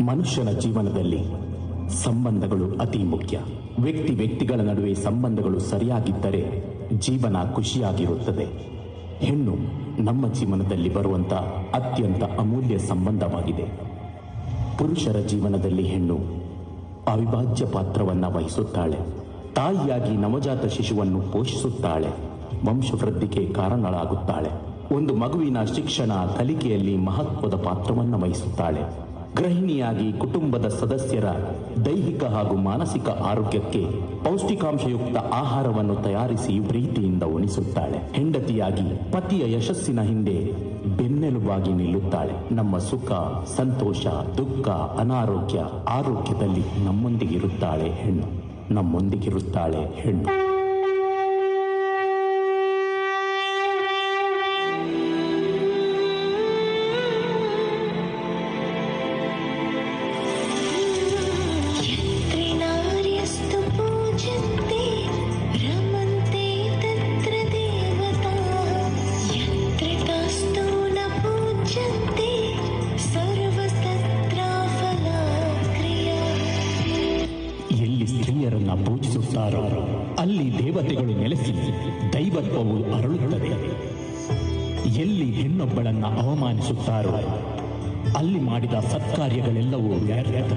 ಮನುಷ್ಯನ ಜೀವನದಲ್ಲಿ ಸಂಬಂಧಗಳು ಅತಿ ಮುಖ್ಯ. ವ್ಯಕ್ತಿಗಳ ನಡುವೆ ಸಂಬಂಧಗಳು ಸರಿಯಾಗಿದ್ದರೆ ಜೀವನ ಖುಷಿಯಾಗಿರುತ್ತದೆ. ಹೆಣ್ಣು ನಮ್ಮ ಜೀವನದಲ್ಲಿ ಬರುವಂತ ಅತ್ಯಂತ ಅಮೂಲ್ಯ ಸಂಬಂಧವಾಗಿದೆ. ಪುರುಷರ ಜೀವನದಲ್ಲಿ ಹೆಣ್ಣು ಅವಿಭಾಜ್ಯ ಪಾತ್ರವನ್ನು ವಹಿಸುತ್ತಾಳೆ. ತಾಯಿಯಾಗಿ ನವಜಾತ ಶಿಶುವನ್ನು ಪೋಷಿಸುತ್ತಾಳೆ. ವಂಶವೃದ್ಧಿಗೆ ಕಾರಣಳಾಗುತ್ತಾಳೆ. ಒಂದು ಮಗುವಿನ ಶಿಕ್ಷಣ ಕಲಿಕೆಯಲ್ಲಿ ಮಹತ್ವದ ಪಾತ್ರವನ್ನು ವಹಿಸುತ್ತಾಳೆ. ಗೃಹಿಣಿಯಾಗಿ ಕುಟುಂಬದ ಸದಸ್ಯರ ದೈಹಿಕ ಹಾಗೂ ಮಾನಸಿಕ ಆರೋಗ್ಯಕ್ಕೆ ಪೌಷ್ಟಿಕಾಂಶಯುಕ್ತ ಆಹಾರವನ್ನು ತಯಾರಿಸಿ ಪ್ರೀತಿಯಿಂದ ಉಣಿಸುತ್ತಾಳೆ. ಹೆಂಡತಿಯಾಗಿ ಪತಿಯ ಯಶಸ್ಸಿನ ಹಿಂದೆ ಬೆನ್ನೆಲುಬಾಗಿ ನಿಲ್ಲುತ್ತಾಳೆ. ನಮ್ಮ ಸುಖ, ಸಂತೋಷ, ದುಃಖ, ಅನಾರೋಗ್ಯ, ಆರೋಗ್ಯದಲ್ಲಿ ನಮ್ಮೊಂದಿಗಿರುತ್ತಾಳೆ ಹೆಣ್ಣು. ನಮ್ಮೊಂದಿಗಿರುತ್ತಾಳೆ ಹೆಣ್ಣು. ಅಲ್ಲಿ ದೇವತೆಗಳು ನೆಲೆಸಿ ದೈವತ್ವವು ಅರಳುತ್ತದೆ. ಎಲ್ಲಿ ಹೆಣ್ಣೊಬ್ಬಳನ್ನ ಅವಮಾನಿಸುತ್ತಾರೋ ಅಲ್ಲಿ ಮಾಡಿದ ಸತ್ಕಾರ್ಯಗಳೆಲ್ಲವೂ ವ್ಯರ್ಥ.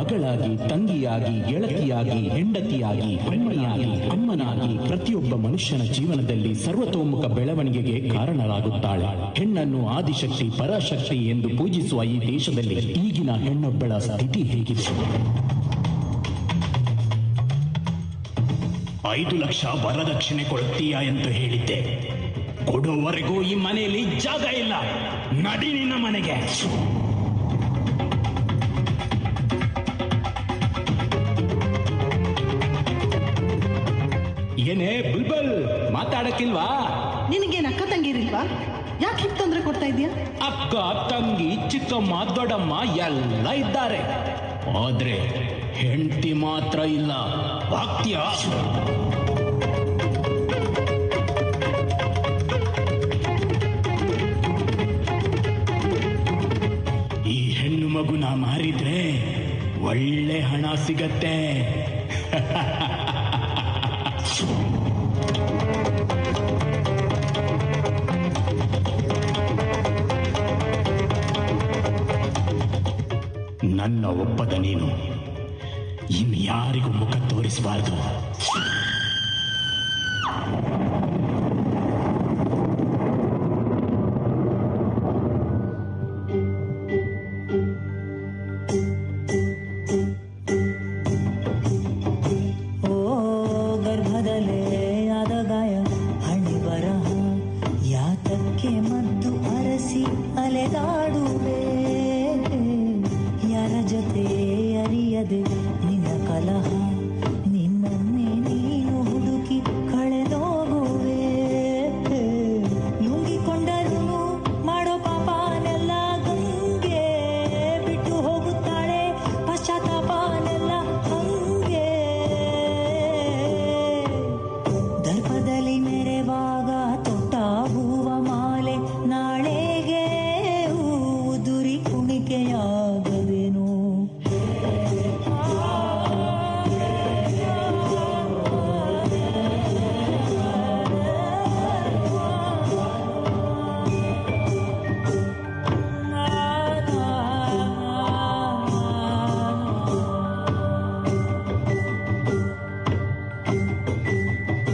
ಮಗಳಾಗಿ, ತಂಗಿಯಾಗಿ, ಗೆಳತಿಯಾಗಿ, ಹೆಂಡತಿಯಾಗಿ, ಅಣ್ಣಿಯಾಗಿ, ಅಮ್ಮನಾಗಿ ಪ್ರತಿಯೊಬ್ಬ ಮನುಷ್ಯನ ಜೀವನದಲ್ಲಿ ಸರ್ವತೋಮುಖ ಬೆಳವಣಿಗೆಗೆ ಕಾರಣರಾಗುತ್ತಾಳೆ. ಹೆಣ್ಣನ್ನು ಆದಿಶಕ್ತಿ, ಪರಾಶಕ್ತಿ ಎಂದು ಪೂಜಿಸುವ ಈ ದೇಶದಲ್ಲಿ ಈಗಿನ ಹೆಣ್ಣೊಬ್ಬಳ ಸ್ಥಿತಿ ಹೇಗಿದೆ? 5 ಲಕ್ಷ ವರದಕ್ಷಿಣೆ ಕೊಡ್ತೀಯಾ ಎಂದು ಹೇಳಿದ್ದೆ. ಕೊಡುವವರೆಗೂ ಈ ಮನೆಯಲ್ಲಿ ಜಾಗ ಇಲ್ಲ. ನಡಿ ನಿನ್ನ ಮನೆಗೆ. ಏನೇ ಬುಲ್ಬುಲ್, ಮಾತಾಡಕ್ಕಿಲ್ವಾ? ನಿನಗೇನು ಅಕ್ಕ ತಂಗಿರಿಲ್ವಾ? ಯಾಕೆ ಹೀಗೆ ತೊಂದರೆ ಕೊಡ್ತಾ ಇದೀಯಾ? ಅಕ್ಕ, ತಂಗಿ, ಚಿಕ್ಕಮ್ಮ, ದೊಡ್ಡಮ್ಮ ಎಲ್ಲ ಇದ್ದಾರೆ. ಆದ್ರೆ ಹೆಂಡತಿ ಮಾತ್ರ ಇಲ್ಲ. ವಾಕ್ಯ ಈ ಹೆಣ್ಣು ಮಗುನ ಮಾರಿದ್ರೆ ಒಳ್ಳೆ ಹಣ ಸಿಗತ್ತೆ. ನನ್ನ ಒಪ್ಪದ ನೀನು ಇನ್ಯಾರಿಗೂ ಮುಖ ತೋರಿಸಬಾರದು. ಗರ್ಭದಲ್ಲೇ ಆದ ಗಾಯ, ಹಣಿ ಬರಹ ಯಾತಕ್ಕೆ ಮದ್ದು ಅರಸಿ ಅಲೆದಾಡುವೆ, ಯಾರ ಜೊತೆ ಅರಿಯದೆ ನಿನ್ನ ಕಲಹ, ನಿನ್ನನ್ನೇ ನೀನು ಹುಡುಕಿ ಕಳೆದೋಗುವೆ. ನುಂಗಿಕೊಂಡರೂ ಮಾಡೋ ಪಾಪನೆಲ್ಲ ಗಂಗೆ, ಬಿಟ್ಟು ಹೋಗುತ್ತಾಳೆ ಪಶ್ಚಾತ್ತಾಪನೆಲ್ಲ ಹಂಗೆ. ದರ್ಪದಲ್ಲಿ ಮೆರೆವಾಗ ತೊಟ್ಟ ಹೂವ ಮಾಲೆ, ನಾಳೆಗೆ ಉದುರಿ ಕುಣಿಕೆಯಾಗದೇನು.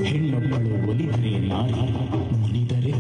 ಹೆಣ್ಣೊಬ್ಬಳು ಒಲಿದರೆ ನಾರಿ, ಮುನಿದರೆ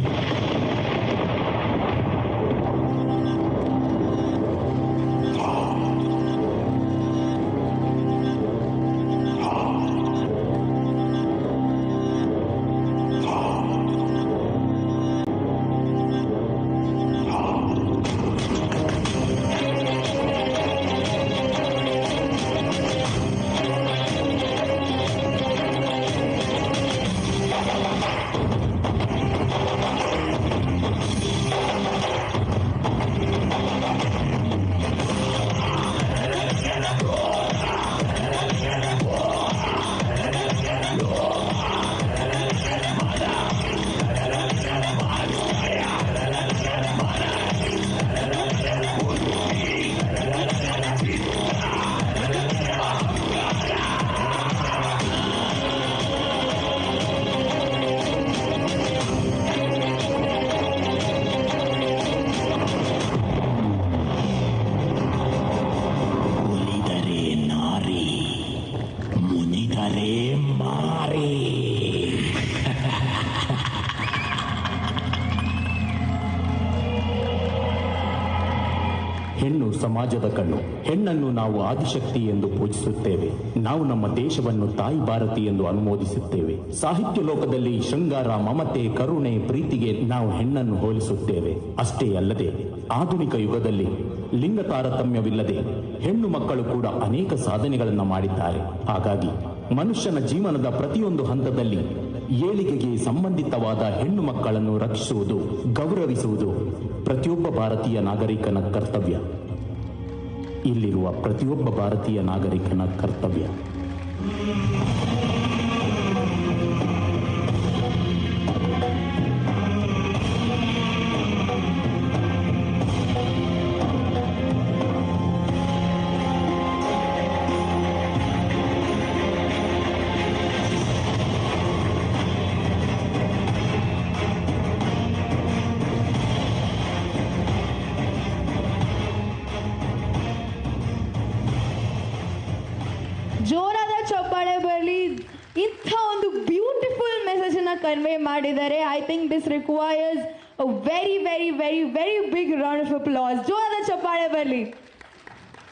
ಹೆಣ್ಣು ಸಮಾಜದ ಕಣ್ಣು. ಹೆಣ್ಣನ್ನು ನಾವು ಆದಿಶಕ್ತಿ ಎಂದು ಪೂಜಿಸುತ್ತೇವೆ. ನಾವು ನಮ್ಮ ದೇಶವನ್ನು ತಾಯಿ ಭಾರತಿ ಎಂದು ಅನುಮೋದಿಸುತ್ತೇವೆ. ಸಾಹಿತ್ಯ ಲೋಕದಲ್ಲಿ ಶೃಂಗಾರ, ಮಮತೆ, ಕರುಣೆ, ಪ್ರೀತಿಗೆ ನಾವು ಹೆಣ್ಣನ್ನು ಹೋಲಿಸುತ್ತೇವೆ. ಅಷ್ಟೇ ಅಲ್ಲದೆ ಆಧುನಿಕ ಯುಗದಲ್ಲಿ ಲಿಂಗ ತಾರತಮ್ಯವಿಲ್ಲದೆ ಹೆಣ್ಣು ಮಕ್ಕಳು ಕೂಡ ಅನೇಕ ಸಾಧನೆಗಳನ್ನು ಮಾಡಿದ್ದಾರೆ. ಹಾಗಾಗಿ ಮನುಷ್ಯನ ಜೀವನದ ಪ್ರತಿಯೊಂದು ಹಂತದಲ್ಲಿ ಏಳಿಗೆಗೆ ಸಂಬಂಧಿತವಾದ ಹೆಣ್ಣು ಮಕ್ಕಳನ್ನು ರಕ್ಷಿಸುವುದು, ಗೌರವಿಸುವುದು ಪ್ರತಿಯೊಬ್ಬ ಭಾರತೀಯ ನಾಗರಿಕನ ಕರ್ತವ್ಯ. ಇಲ್ಲಿರುವ ಪ್ರತಿಯೊಬ್ಬ ಭಾರತೀಯ ನಾಗರಿಕನ ಕರ್ತವ್ಯ. ಕನ್ವೆ ಮಾಡಿದ್ದಾರೆ. I think this requires a very very very very big round of applause. ಜೋರಾದ ಚಪ್ಪಾಳೆ ಬರಲಿ.